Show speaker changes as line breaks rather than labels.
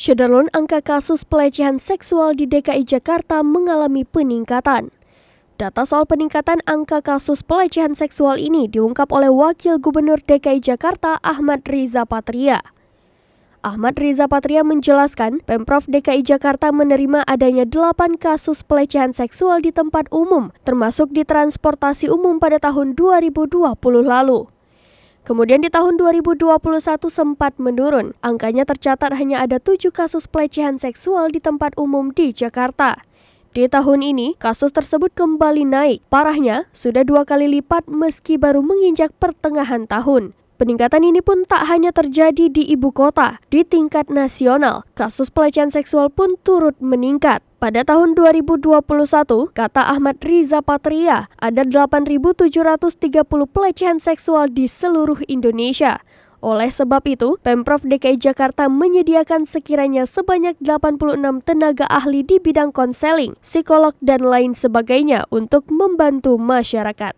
Syederlun, angka kasus pelecehan seksual di DKI Jakarta mengalami peningkatan. Data soal peningkatan angka kasus pelecehan seksual ini diungkap oleh Wakil Gubernur DKI Jakarta Ahmad Riza Patria. Ahmad Riza Patria menjelaskan, Pemprov DKI Jakarta menerima adanya 8 kasus pelecehan seksual di tempat umum, termasuk di transportasi umum pada tahun 2020 lalu. Kemudian di tahun 2021 sempat menurun, angkanya tercatat hanya ada 7 kasus pelecehan seksual di tempat umum di Jakarta. Di tahun ini, kasus tersebut kembali naik. Parahnya, sudah 2 kali lipat meski baru menginjak pertengahan tahun. Peningkatan ini pun tak hanya terjadi di ibu kota, di tingkat nasional, kasus pelecehan seksual pun turut meningkat. Pada tahun 2021, kata Ahmad Riza Patria, ada 8.730 pelecehan seksual di seluruh Indonesia. Oleh sebab itu, Pemprov DKI Jakarta menyediakan sekiranya sebanyak 86 tenaga ahli di bidang konseling, psikolog, dan lain sebagainya untuk membantu masyarakat.